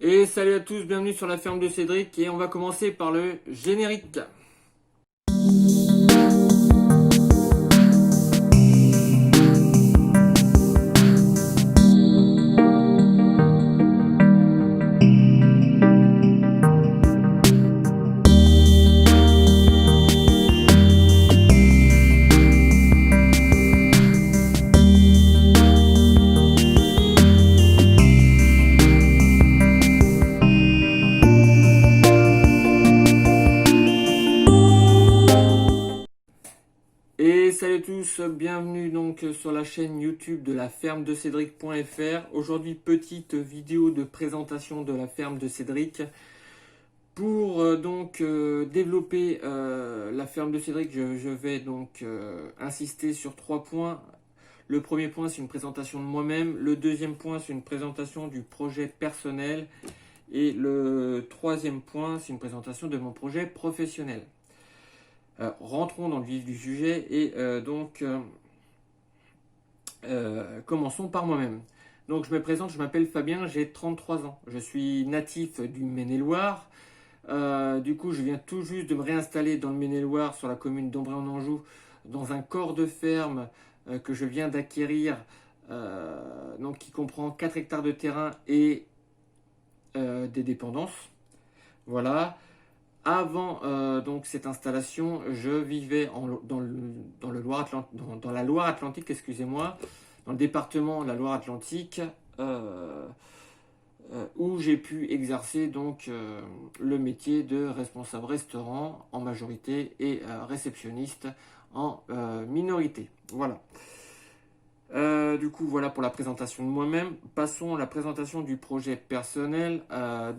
Et salut à tous, bienvenue sur la ferme de Cédric et on va commencer par le générique. Et salut à tous, bienvenue donc sur la chaîne YouTube de la ferme de Cédric.fr. Aujourd'hui, petite vidéo de présentation de la ferme de Cédric. Pour développer la ferme de Cédric, je vais donc insister sur 3 points. Le premier point, c'est une présentation de moi-même. Le deuxième point, c'est une présentation du projet personnel. Et le troisième point, c'est une présentation de mon projet professionnel. Rentrons dans le vif du sujet et commençons par moi-même. Donc je me présente, je m'appelle Fabien, j'ai 33 ans. Je suis natif du Maine-et-Loire. Du coup, je viens tout juste de me réinstaller dans le Maine-et-Loire, sur la commune d'Ambray-en-Anjou, dans un corps de ferme que je viens d'acquérir, donc qui comprend 4 hectares de terrain et des dépendances. Voilà. Avant donc cette installation, je vivais dans la Loire-Atlantique, excusez-moi, dans le département de la Loire-Atlantique, où j'ai pu exercer donc le métier de responsable restaurant en majorité et réceptionniste en minorité. Voilà. Du coup, voilà pour la présentation de moi-même. Passons à la présentation du projet personnel.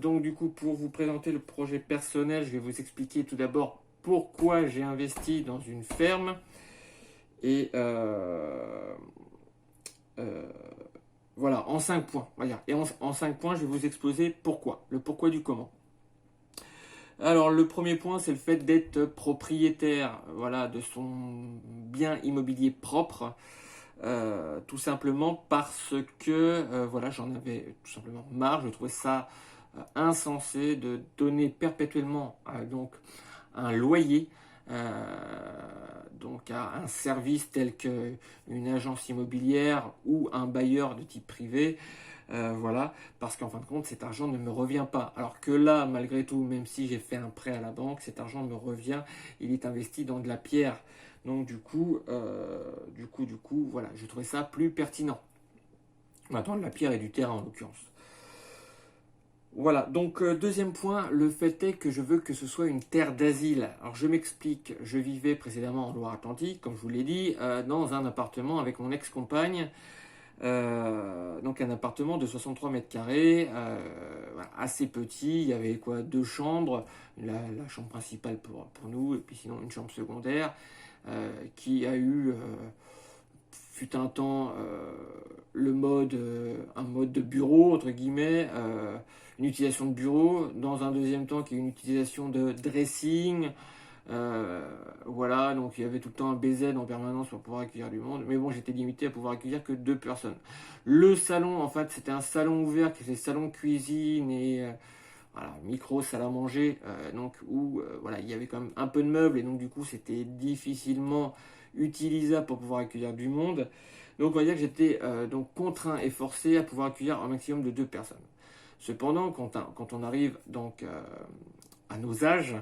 Donc, du coup, pour vous présenter le projet personnel, je vais vous expliquer tout d'abord pourquoi j'ai investi dans une ferme. Et voilà, en 5 points. Voilà. Et en 5 points, je vais vous exposer pourquoi. Le pourquoi du comment. Alors, le premier point, c'est le fait d'être propriétaire, voilà, de son bien immobilier propre. Tout simplement parce que voilà, j'en avais tout simplement marre. Je trouvais ça insensé de donner perpétuellement donc un loyer donc à un service tel qu'une agence immobilière ou un bailleur de type privé. Voilà, parce qu'en fin de compte, cet argent ne me revient pas. Alors que là, malgré tout, même si j'ai fait un prêt à la banque, cet argent me revient, il est investi dans de la pierre. Donc du coup, voilà, je trouvais ça plus pertinent. Maintenant, de la pierre et du terrain en l'occurrence. Voilà, donc deuxième point, le fait est que je veux que ce soit une terre d'asile. Alors je m'explique, je vivais précédemment en Loire-Atlantique, comme je vous l'ai dit, dans un appartement avec mon ex-compagne. Donc un appartement de 63 mètres carrés, voilà, assez petit. Il y avait quoi, 2 chambres, la chambre principale pour nous, et puis sinon une chambre secondaire qui a eu, fut un temps, un mode de bureau, entre guillemets, une utilisation de bureau, dans un deuxième temps qui est une utilisation de dressing. Voilà, donc il y avait tout le temps un BZ en permanence pour pouvoir accueillir du monde. Mais bon, j'étais limité à pouvoir accueillir que 2 personnes. Le salon, en fait, c'était un salon ouvert qui faisait salon cuisine et voilà, micro salle à manger, donc où voilà, il y avait quand même un peu de meubles et donc du coup c'était difficilement utilisable pour pouvoir accueillir du monde. Donc on va dire que j'étais donc contraint et forcé à pouvoir accueillir un maximum de 2 personnes. Cependant, quand on arrive donc à nos âges,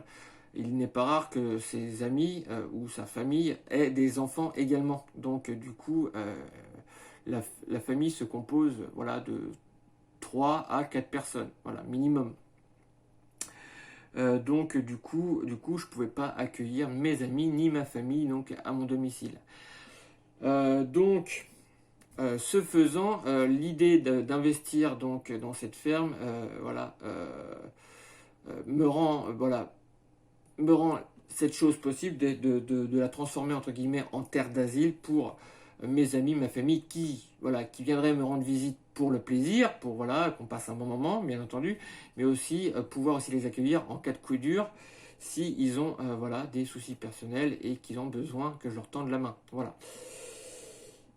il n'est pas rare que ses amis ou sa famille aient des enfants également. Donc du coup, la famille se compose voilà, de 3 à 4 personnes, voilà, minimum. Donc du coup, je ne pouvais pas accueillir mes amis ni ma famille donc, à mon domicile. Ce faisant, l'idée d'investir donc dans cette ferme, me rend cette chose possible de la transformer entre guillemets en terre d'asile pour mes amis, ma famille qui viendraient me rendre visite pour le plaisir, pour voilà qu'on passe un bon moment bien entendu, mais aussi pouvoir aussi les accueillir en cas de coup dur si ils ont voilà des soucis personnels et qu'ils ont besoin que je leur tende la main. Voilà.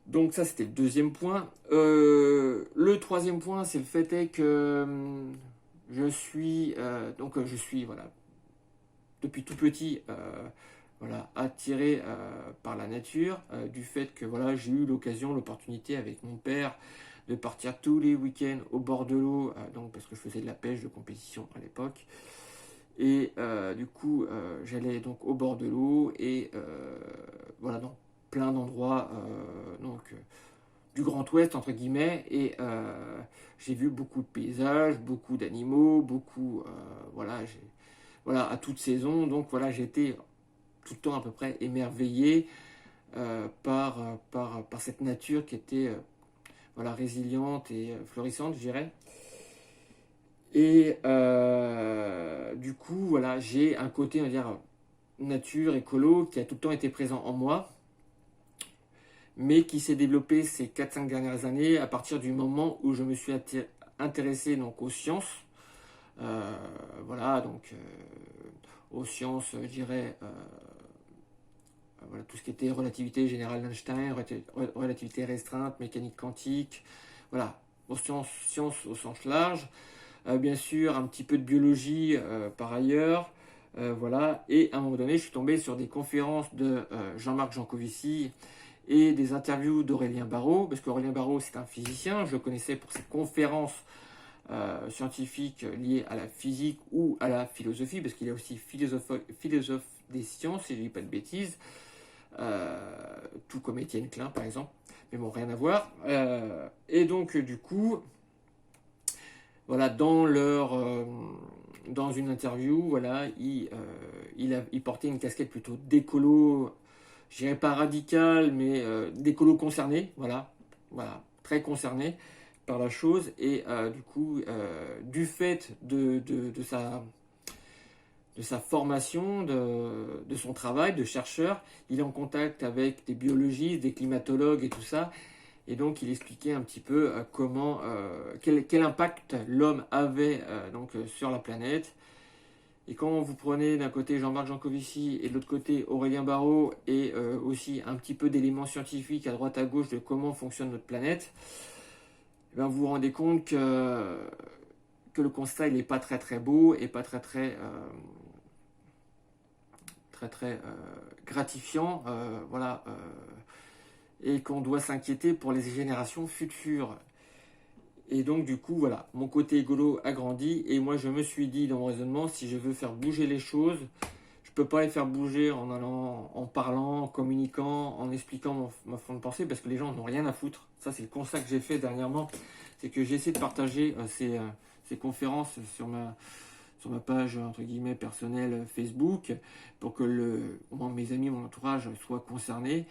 Donc ça c'était le deuxième point. Le troisième point, c'est le fait est que je suis voilà, depuis tout petit voilà, attiré par la nature, du fait que voilà, j'ai eu l'opportunité avec mon père de partir tous les week-ends au bord de l'eau, donc parce que je faisais de la pêche de compétition à l'époque. Et du coup, j'allais donc au bord de l'eau et voilà, dans plein d'endroits du Grand Ouest, entre guillemets. Et j'ai vu beaucoup de paysages, beaucoup d'animaux, voilà, à toute saison. Donc voilà, j'étais tout le temps à peu près émerveillé par cette nature qui était voilà, résiliente et florissante, je dirais. Et du coup, voilà, j'ai un côté, on va dire, nature, écolo, qui a tout le temps été présent en moi, mais qui s'est développé ces 4-5 dernières années à partir du moment où je me suis intéressé donc, aux sciences. Voilà, donc aux sciences, je dirais, voilà, tout ce qui était relativité générale d'Einstein, relativité restreinte, mécanique quantique, voilà, aux sciences au sens large. Bien sûr, un petit peu de biologie par ailleurs. Voilà. Et à un moment donné, je suis tombé sur des conférences de Jean-Marc Jancovici et des interviews d'Aurélien Barraud, parce qu'Aurélien Barraud, c'est un physicien. Je le connaissais pour ses conférences scientifiques liées à la physique ou à la philosophie, parce qu'il est aussi philosophe des sciences, si je ne dis pas de bêtises, tout comme Étienne Klein, par exemple. Mais bon, rien à voir. Et donc, du coup, voilà, dans une interview, voilà, il portait une casquette plutôt d'écolo, je dirais pas radical, mais d'écolo concerné, voilà, très concerné par la chose. Et du coup, du fait de sa formation, de son travail de chercheur, il est en contact avec des biologistes, des climatologues et tout ça. Et donc, il expliquait un petit peu quel impact l'homme avait sur la planète. Et quand vous prenez d'un côté Jean-Marc Jancovici et de l'autre côté Aurélien Barraud et aussi un petit peu d'éléments scientifiques à droite à gauche de comment fonctionne notre planète, eh bien, vous vous rendez compte que le constat il n'est pas très très beau et pas très gratifiant. Voilà. Et qu'on doit s'inquiéter pour les générations futures. Et donc du coup, voilà, mon côté écolo a grandi et moi je me suis dit dans mon raisonnement, si je veux faire bouger les choses, je peux pas les faire bouger en parlant, en communiquant, en expliquant ma façon de penser parce que les gens n'ont rien à foutre. Ça c'est le constat que j'ai fait dernièrement, c'est que j'ai essayé de partager ces conférences sur ma page entre guillemets personnelle Facebook pour que au moins mes amis, mon entourage soient concernés.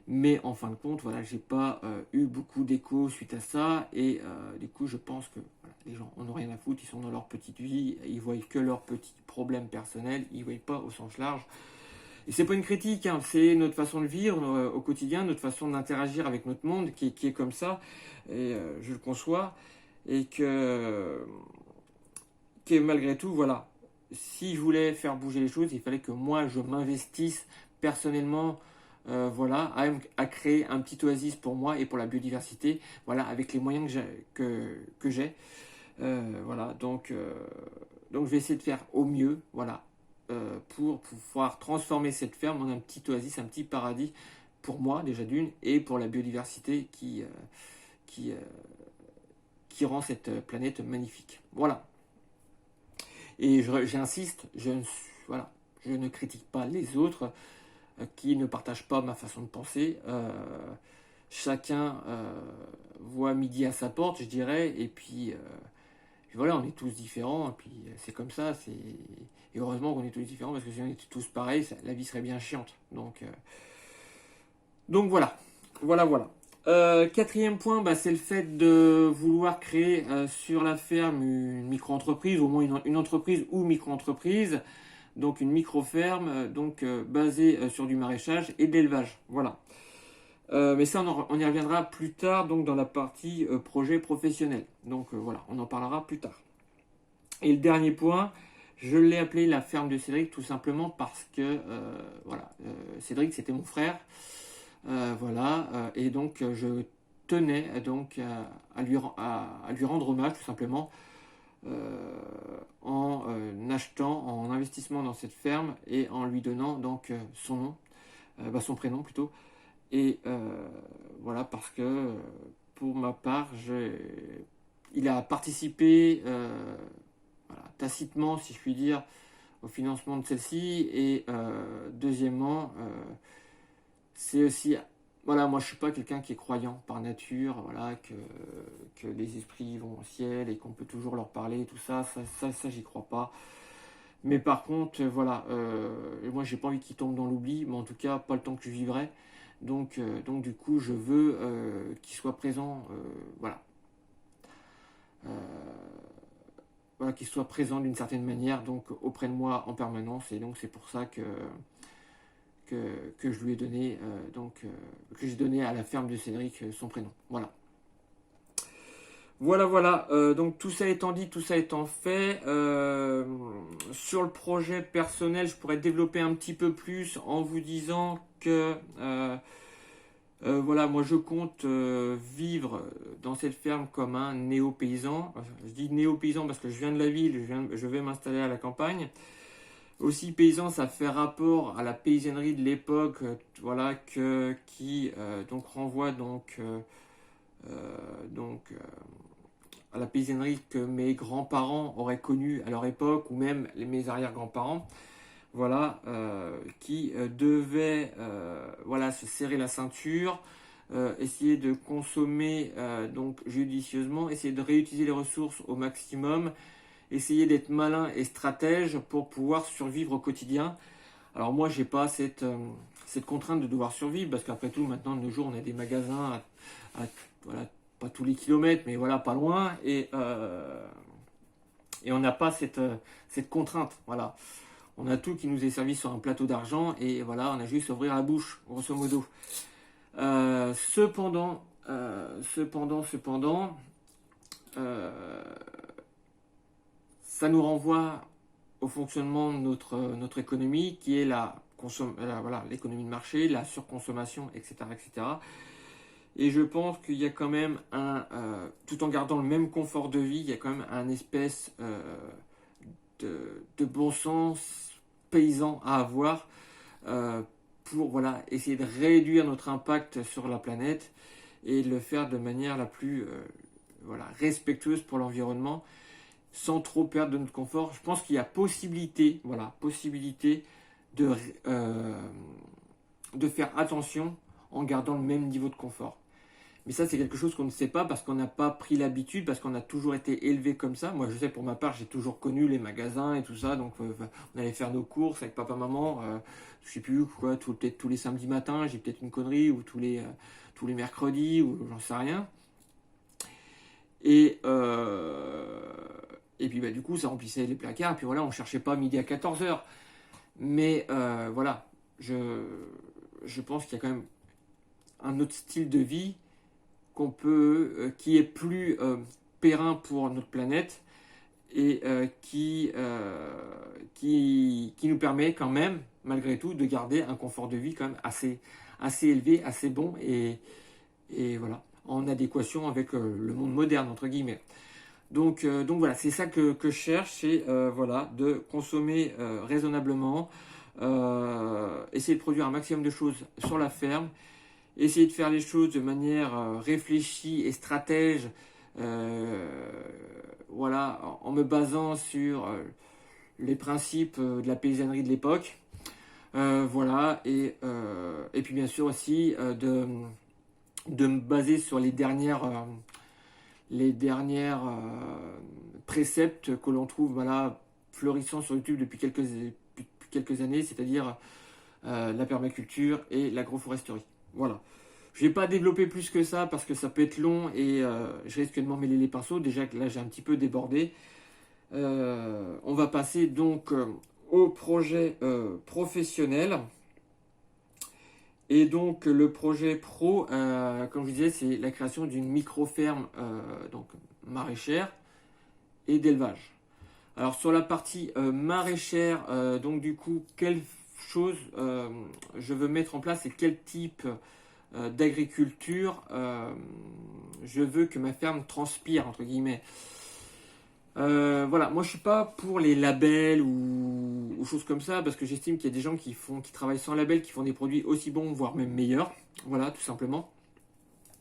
Mais en fin de compte, voilà, j'ai pas eu beaucoup d'écho suite à ça. Et du coup, je pense que voilà, les gens en ont rien à foutre. Ils sont dans leur petite vie. Ils voient que leurs petits problèmes personnels. Ils voient pas au sens large. Et c'est pas une critique. Hein, c'est notre façon de vivre au quotidien, notre façon d'interagir avec notre monde qui est comme ça. Et je le conçois. Et que malgré tout, voilà. Si je voulais faire bouger les choses, il fallait que moi, je m'investisse personnellement voilà, à créer un petit oasis pour moi et pour la biodiversité, voilà, avec les moyens que j'ai. Voilà, donc je vais essayer de faire au mieux, voilà, pour pouvoir transformer cette ferme en un petit oasis, un petit paradis pour moi déjà d'une et pour la biodiversité qui, euh, qui rend cette planète magnifique. Voilà. Et j'insiste, voilà, je ne critique pas les autres qui ne partagent pas ma façon de penser. Chacun voit midi à sa porte, je dirais, et puis voilà, on est tous différents, et puis c'est comme ça, et heureusement qu'on est tous différents, parce que si on était tous pareils, la vie serait bien chiante. Donc voilà, voilà. Quatrième point, bah, c'est le fait de vouloir créer sur la ferme une micro-entreprise, au moins une entreprise ou micro-entreprise, donc une micro-ferme basée sur du maraîchage et de l'élevage. Voilà. Mais ça, on y reviendra plus tard donc dans la partie projet professionnel. Donc voilà, on en parlera plus tard. Et le dernier point, je l'ai appelé la ferme de Cédric tout simplement parce que voilà, Cédric c'était mon frère. Voilà, et donc je tenais donc à lui rendre hommage tout simplement achetant, en investissement dans cette ferme et en lui donnant donc son nom, son prénom plutôt. Et voilà, parce que pour ma part, il a participé voilà, tacitement, si je puis dire, au financement de celle-ci. Et deuxièmement, c'est aussi, voilà, moi je suis pas quelqu'un qui est croyant par nature, voilà, que les esprits vont au ciel et qu'on peut toujours leur parler, tout ça, ça j'y crois pas. Mais par contre, voilà, moi j'ai pas envie qu'il tombe dans l'oubli, mais en tout cas pas le temps que je vivrai. Donc du coup, je veux qu'il soit présent, voilà. Euh, voilà, qu'il soit présent d'une certaine manière, donc auprès de moi en permanence. Et donc c'est pour ça que je lui ai donné, que j'ai donné à la ferme de Cédric son prénom. Voilà. Voilà. Donc tout ça étant dit, tout ça étant fait, sur le projet personnel, je pourrais développer un petit peu plus en vous disant que voilà, moi je compte vivre dans cette ferme comme un néo-paysan. Je dis néo-paysan parce que je viens de la ville, je vais m'installer à la campagne. Aussi paysan, ça fait rapport à la paysannerie de l'époque, voilà, qui donc renvoie à la paysannerie que mes grands-parents auraient connue à leur époque, ou même mes arrière-grands-parents, voilà, qui devaient voilà, se serrer la ceinture, essayer de consommer donc judicieusement, essayer de réutiliser les ressources au maximum, essayer d'être malin et stratège pour pouvoir survivre au quotidien. Alors moi, j'ai pas cette contrainte de devoir survivre, parce qu'après tout, maintenant, de nos jours, on a des magasins voilà, pas tous les kilomètres, mais voilà, pas loin, et on n'a pas cette contrainte, voilà. On a tout qui nous est servi sur un plateau d'argent, et voilà, on a juste à ouvrir la bouche, grosso modo. Cependant, ça nous renvoie au fonctionnement de notre économie, qui est voilà, l'économie de marché, la surconsommation, etc., etc. Et je pense qu'il y a quand même tout en gardant le même confort de vie, il y a quand même un espèce de bon sens paysan à avoir pour voilà, essayer de réduire notre impact sur la planète et de le faire de manière la plus voilà, respectueuse pour l'environnement, sans trop perdre de notre confort. Je pense qu'il y a possibilité de faire attention en gardant le même niveau de confort. Mais ça, c'est quelque chose qu'on ne sait pas parce qu'on n'a pas pris l'habitude, parce qu'on a toujours été élevé comme ça. Moi, je sais, pour ma part, j'ai toujours connu les magasins et tout ça. Donc, on allait faire nos courses avec papa, maman. Je sais plus quoi, peut-être tous les samedis matins, j'ai peut-être une connerie, ou tous les mercredis, ou j'en sais rien. Et puis, du coup, ça remplissait les placards. Et puis voilà, on cherchait pas midi à 14h. Mais voilà, je pense qu'il y a quand même un autre style de vie qui est plus périn pour notre planète et qui nous permet quand même, malgré tout, de garder un confort de vie quand même assez élevé, assez bon et voilà, en adéquation avec le monde moderne, entre guillemets. Donc voilà, c'est ça que je cherche, c'est voilà, de consommer raisonnablement, essayer de produire un maximum de choses sur la ferme, essayer de faire les choses de manière réfléchie et stratège, voilà, en me basant sur les principes de la paysannerie de l'époque, voilà, et puis bien sûr aussi de me baser sur les dernières préceptes que l'on trouve, voilà, fleurissant sur YouTube depuis quelques années, c'est-à-dire la permaculture et l'agroforesterie. Voilà. Je ne vais pas développer plus que ça parce que ça peut être long et je risque de m'emmêler les pinceaux. Déjà que là j'ai un petit peu débordé. On va passer donc au projet professionnel. Et donc le projet pro, comme je vous disais, c'est la création d'une micro-ferme donc maraîchère et d'élevage. Alors sur la partie maraîchère, donc du coup, quelle chose je veux mettre en place et quel type d'agriculture je veux que ma ferme transpire, entre guillemets. Voilà, moi je suis pas pour les labels ou choses comme ça parce que j'estime qu'il y a des gens qui travaillent sans label, qui font des produits aussi bons, voire même meilleurs. Voilà, tout simplement.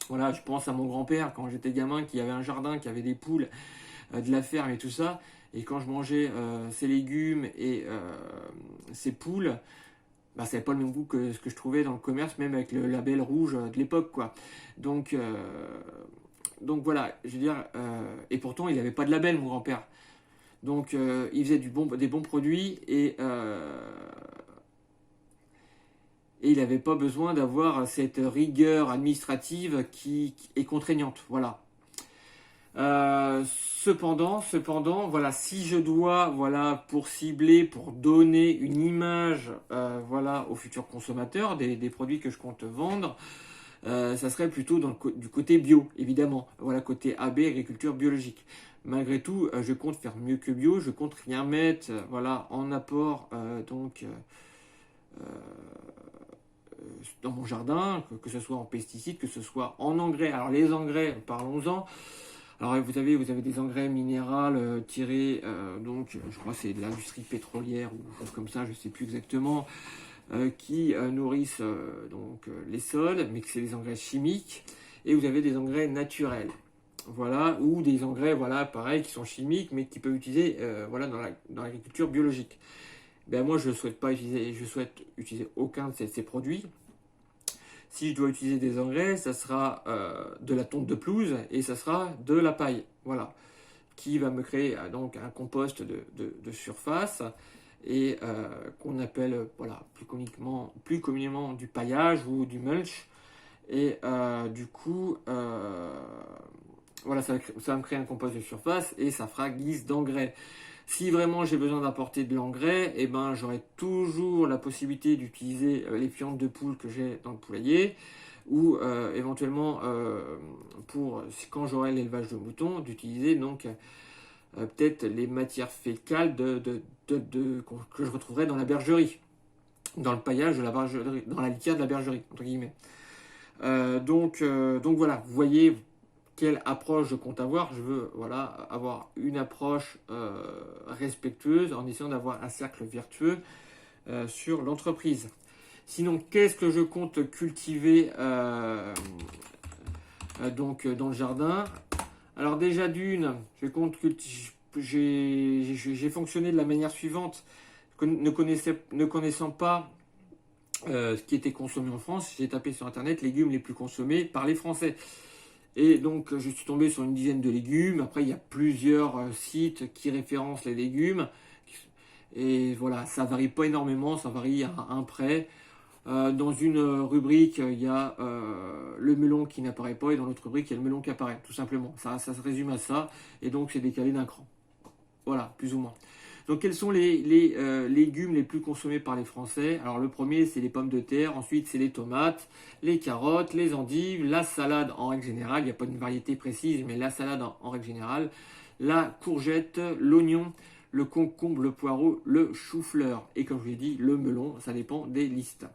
Voilà, je pense à mon grand-père quand j'étais gamin, qui avait un jardin, qui avait des poules, de la ferme et tout ça. Et quand je mangeais ses légumes et ses poules, bah, ça n'avait pas le même goût que ce que je trouvais dans le commerce, même avec le label rouge de l'époque, quoi. Donc, euh, donc voilà, je veux dire, et pourtant il n'avait pas de label, mon grand-père. Donc il faisait des bons produits et il n'avait pas besoin d'avoir cette rigueur administrative qui est contraignante. Voilà. Voilà, si je dois, voilà, pour cibler, pour donner une image, voilà, aux futurs consommateurs des produits que je compte vendre, ça serait plutôt du côté bio, évidemment. Voilà, côté AB, agriculture biologique. Malgré tout, je compte faire mieux que bio. Je compte rien mettre, voilà, en apport, dans mon jardin, que ce soit en pesticides, que ce soit en engrais. Alors les engrais, parlons-en. Alors vous avez des engrais minéraux tirés, donc je crois que c'est de l'industrie pétrolière ou chose comme ça, je ne sais plus exactement, qui nourrissent les sols, mais que c'est des engrais chimiques. Et vous avez des engrais naturels, voilà, ou des engrais, voilà, pareil, qui sont chimiques, mais qui peuvent utiliser, voilà, dans l'agriculture biologique. Ben moi, je souhaite utiliser aucun de ces produits. Si je dois utiliser des engrais, ça sera de la tonte de pelouse et ça sera de la paille, voilà, qui va me créer donc un compost de surface et qu'on appelle, voilà, plus communément du paillage ou du mulch. Et du coup, voilà, ça va me créer un compost de surface et ça fera guise d'engrais. Si vraiment j'ai besoin d'apporter de l'engrais, eh ben, j'aurai toujours la possibilité d'utiliser les fientes de poule que j'ai dans le poulailler ou éventuellement quand j'aurai l'élevage de moutons, d'utiliser donc peut-être les matières fécales que je retrouverai dans la bergerie, dans le paillage de la bergerie, dans la litière de la bergerie, entre guillemets. Donc voilà, vous voyez quelle approche je compte avoir. Je veux, voilà, avoir une approche respectueuse en essayant d'avoir un cercle vertueux sur l'entreprise. Sinon, qu'est-ce que je compte cultiver dans le jardin? Alors déjà d'une, j'ai fonctionné de la manière suivante. Ne connaissant pas ce qui était consommé en France, j'ai tapé sur internet légumes les plus consommés par les Français. Et donc je suis tombé sur une dizaine de légumes. Après il y a plusieurs sites qui référencent les légumes. Et voilà, ça varie pas énormément, ça varie à un près. Dans une rubrique, il y a le melon qui n'apparaît pas et dans l'autre rubrique, il y a le melon qui apparaît, tout simplement. Ça se résume à ça et donc c'est décalé d'un cran. Voilà, plus ou moins. Donc quels sont les légumes les plus consommés par les Français? Alors le premier c'est les pommes de terre, ensuite c'est les tomates, les carottes, les endives, la salade en règle générale, il n'y a pas une variété précise, mais la salade en règle générale, la courgette, l'oignon, le concombre, le poireau, le chou-fleur. Et comme je l'ai dit, le melon, ça dépend des listes.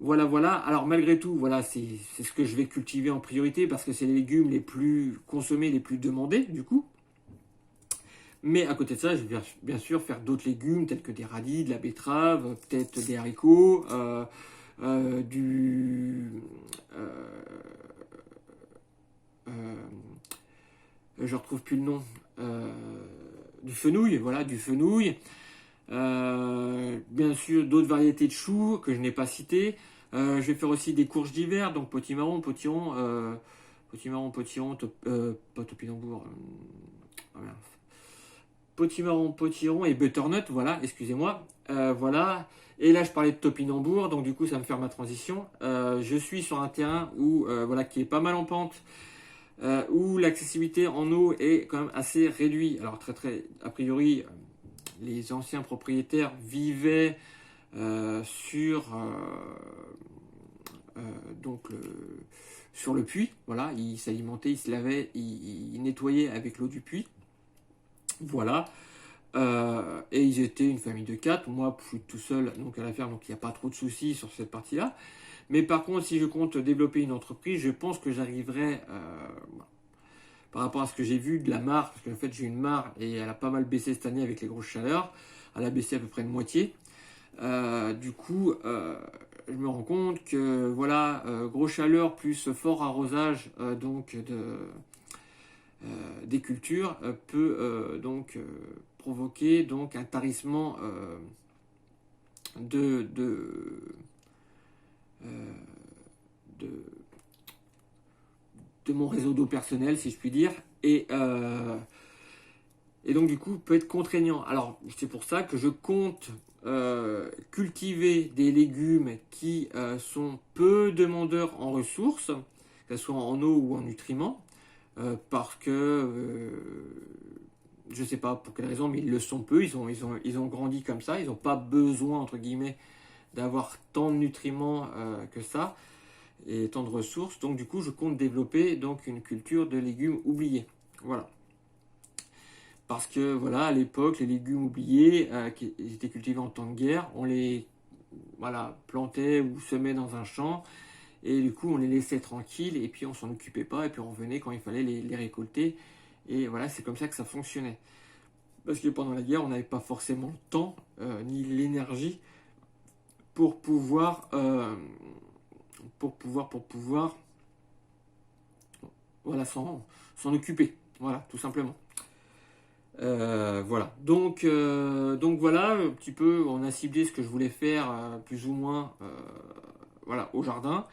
Voilà, voilà. Alors malgré tout, voilà, c'est ce que je vais cultiver en priorité parce que c'est les légumes les plus consommés, les plus demandés du coup. Mais à côté de ça, je vais bien sûr faire d'autres légumes tels que des radis, de la betterave, peut-être des haricots, du... je retrouve plus le nom. Du fenouil, voilà, du fenouil. Bien sûr, d'autres variétés de choux que je n'ai pas citées. Je vais faire aussi des courges d'hiver, donc potimarron, potiron, pas topinambour. Potimarron, potiron et butternut, voilà, excusez-moi. Voilà. Et là, je parlais de topinambour, donc du coup, ça me fait ma transition. Je suis sur un terrain voilà, qui est pas mal en pente, où l'accessibilité en eau est quand même assez réduite. Alors, a priori, les anciens propriétaires vivaient donc sur le puits. Voilà, ils s'alimentaient, ils se lavaient, ils nettoyaient avec l'eau du puits. Voilà. Et ils étaient une famille de 4. Moi, je suis tout seul donc à la ferme, donc il n'y a pas trop de soucis sur cette partie-là. Mais par contre, si je compte développer une entreprise, je pense que j'arriverai par rapport à ce que j'ai vu de la mare, parce qu'en fait j'ai une mare et elle a pas mal baissé cette année avec les grosses chaleurs, elle a baissé à peu près de moitié. Du coup, je me rends compte que voilà, grosse chaleur plus fort arrosage donc des cultures peut donc provoquer donc un tarissement de, de, euh, de, de mon réseau d'eau personnel, si je puis dire, et donc du coup peut être contraignant. Alors c'est pour ça que je compte cultiver des légumes qui sont peu demandeurs en ressources, que ce soit en eau ou en nutriments, parce que je ne sais pas pour quelle raison, mais ils le sont peu, ils ont grandi comme ça, ils n'ont pas besoin entre guillemets d'avoir tant de nutriments que ça et tant de ressources. Donc du coup je compte développer donc une culture de légumes oubliés. Voilà. Parce que voilà, à l'époque, les légumes oubliés qui étaient cultivés en temps de guerre, on les plantait ou semait dans un champ, et du coup on les laissait tranquilles, et puis on s'en occupait pas, et puis on revenait quand il fallait les récolter. Et voilà, c'est comme ça que ça fonctionnait. Parce que pendant la guerre, on n'avait pas forcément le temps, ni l'énergie pour pouvoir, voilà, s'en occuper. Voilà, tout simplement. Voilà. Donc voilà, un petit peu, on a ciblé ce que je voulais faire plus ou moins voilà, au jardin.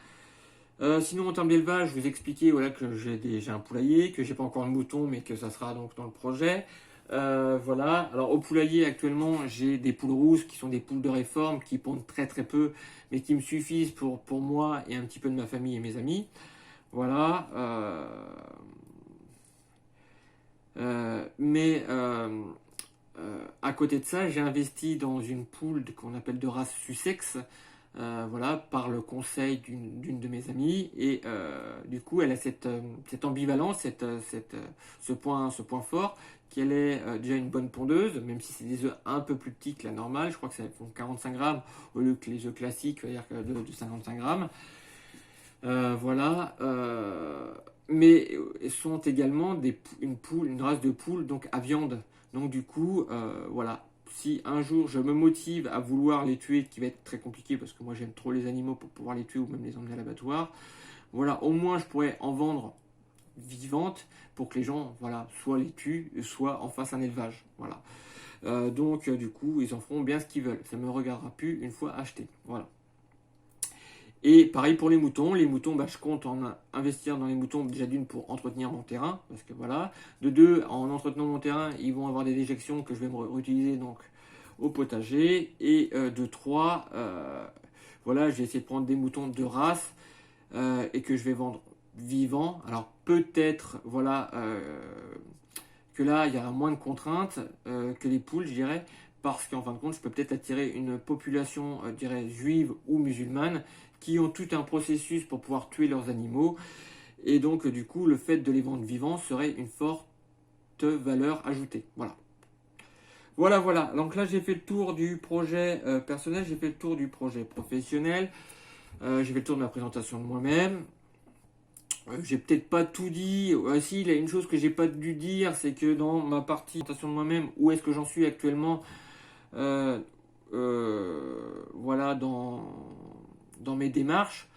Sinon en termes d'élevage, je vous expliquais voilà, que j'ai un poulailler, que j'ai pas encore de mouton, mais que ça sera donc dans le projet. Voilà. Alors au poulailler actuellement, j'ai des poules rousses qui sont des poules de réforme qui pondent très très peu, mais qui me suffisent pour moi et un petit peu de ma famille et mes amis. Voilà. Mais à côté de ça, j'ai investi dans une poule qu'on appelle de race Sussex, voilà, par le conseil d'une de mes amies. Et du coup, elle a cette ambivalence, ce point fort, qu'elle est déjà une bonne pondeuse, même si c'est des œufs un peu plus petits que la normale. Je crois que ça font 45 grammes au lieu que les œufs classiques, c'est-à-dire de 55 grammes. Voilà. Mais sont également une race de poules donc à viande. Donc du coup, voilà, si un jour je me motive à vouloir les tuer, qui va être très compliqué parce que moi j'aime trop les animaux pour pouvoir les tuer ou même les emmener à l'abattoir, voilà, au moins je pourrais en vendre vivantes pour que les gens, voilà, soit les tuent, soit en fassent un élevage. Voilà. Donc du coup, ils en feront bien ce qu'ils veulent. Ça ne me regardera plus une fois acheté. Voilà. Et pareil pour les moutons. Les moutons, je compte investir dans les moutons déjà d'une pour entretenir mon terrain, parce que voilà. De deux, en entretenant mon terrain, ils vont avoir des déjections que je vais me réutiliser donc au potager. Et de trois, voilà, je vais essayer de prendre des moutons de race et que je vais vendre vivants. Alors peut-être, voilà, que là, il y aura moins de contraintes que les poules, je dirais. Parce qu'en fin de compte, je peux peut-être attirer une population, je dirais, juive ou musulmane, qui ont tout un processus pour pouvoir tuer leurs animaux. Et donc, du coup, le fait de les vendre vivants serait une forte valeur ajoutée. Voilà. Voilà. Donc là, j'ai fait le tour du projet personnel, j'ai fait le tour du projet professionnel, j'ai fait le tour de ma présentation de moi-même. J'ai peut-être pas tout dit. Si, il y a une chose que j'ai pas dû dire, c'est que dans ma partie présentation de moi-même, où est-ce que j'en suis actuellement, voilà, dans mes démarches.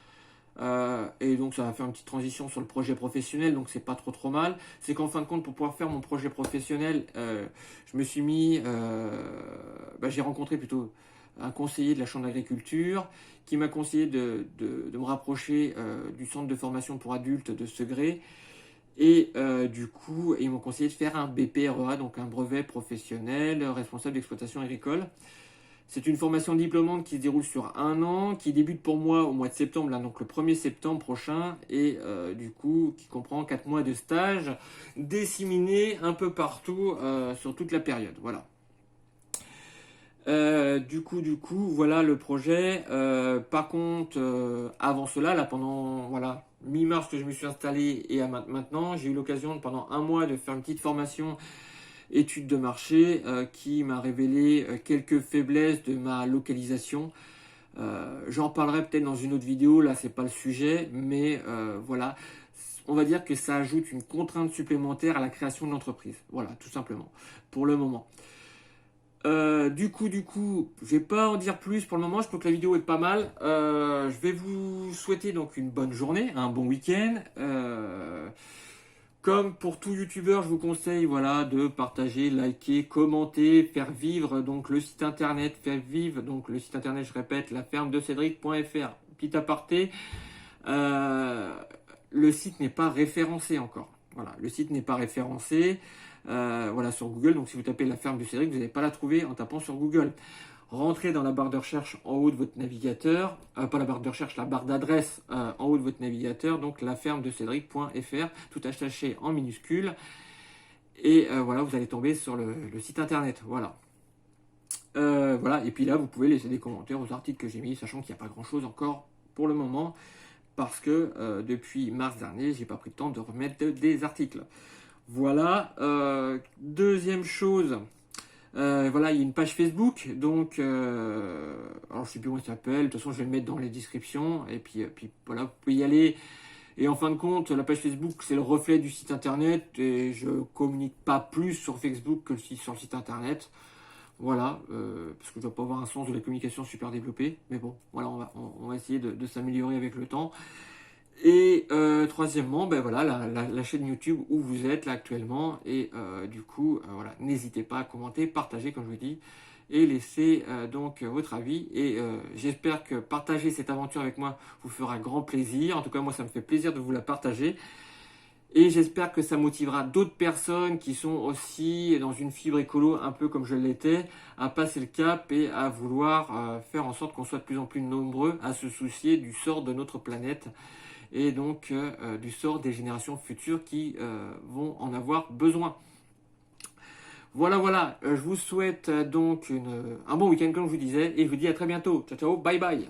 Et donc ça va faire une petite transition sur le projet professionnel, donc c'est pas trop mal. C'est qu'en fin de compte, pour pouvoir faire mon projet professionnel, je me suis mis, j'ai rencontré plutôt un conseiller de la Chambre d'agriculture qui m'a conseillé de me rapprocher du centre de formation pour adultes de Segré. Et du coup, ils m'ont conseillé de faire un BPREA, donc un brevet professionnel responsable d'exploitation agricole. C'est une formation diplômante qui se déroule sur un an, qui débute pour moi au mois de septembre, là, donc le 1er septembre prochain, et du coup qui comprend 4 mois de stage disséminés un peu partout sur toute la période. Voilà. Du coup, voilà le projet. Par contre, avant cela, là, pendant voilà, mi-mars que je me suis installé et à maintenant, j'ai eu l'occasion pendant un mois de faire une petite formation étude de marché qui m'a révélé quelques faiblesses de ma localisation. J'en parlerai peut-être dans une autre vidéo, là c'est pas le sujet, mais voilà, on va dire que ça ajoute une contrainte supplémentaire à la création de l'entreprise. Voilà, tout simplement, pour le moment. Du coup, je vais pas en dire plus pour le moment. Je trouve que la vidéo est pas mal. Je vais vous souhaiter donc une bonne journée, un bon week-end. Comme pour tout youtubeur, je vous conseille voilà, de partager, liker, commenter, faire vivre donc le site internet, je répète, lafermedecédric.fr. Petit aparté, le site n'est pas référencé encore. Voilà, le site n'est pas référencé voilà, sur Google. Donc si vous tapez la ferme de Cédric, vous n'allez pas la trouver en tapant sur Google. Rentrez dans la barre de recherche en haut de votre navigateur, pas la barre de recherche, la barre d'adresse en haut de votre navigateur, donc lafermedecédric.fr, tout attaché en minuscule. Et voilà, vous allez tomber sur le site internet. Voilà. Voilà. Et puis là, vous pouvez laisser des commentaires aux articles que j'ai mis, sachant qu'il n'y a pas grand-chose encore pour le moment, parce que depuis mars dernier, j'ai pas pris le temps de remettre des articles. Voilà. Deuxième chose. Voilà, il y a une page Facebook, donc alors je sais plus comment ça s'appelle, de toute façon je vais le mettre dans les descriptions, et puis voilà, vous pouvez y aller. Et en fin de compte, la page Facebook c'est le reflet du site internet, et je communique pas plus sur Facebook que sur le site internet. Voilà, parce que je dois pas avoir un sens de la communication super développé, mais bon, voilà, on va essayer de s'améliorer avec le temps. Et troisièmement, ben voilà, la chaîne YouTube où vous êtes là actuellement. Et du coup, voilà, n'hésitez pas à commenter, partager comme je vous dis, et laisser donc votre avis. Et j'espère que partager cette aventure avec moi vous fera grand plaisir. En tout cas, moi, ça me fait plaisir de vous la partager. Et j'espère que ça motivera d'autres personnes qui sont aussi dans une fibre écolo, un peu comme je l'étais, à passer le cap et à vouloir faire en sorte qu'on soit de plus en plus nombreux à se soucier du sort de notre planète et donc du sort des générations futures qui vont en avoir besoin. Voilà, je vous souhaite donc un bon week-end comme je vous disais, et je vous dis à très bientôt. Ciao, ciao, bye bye.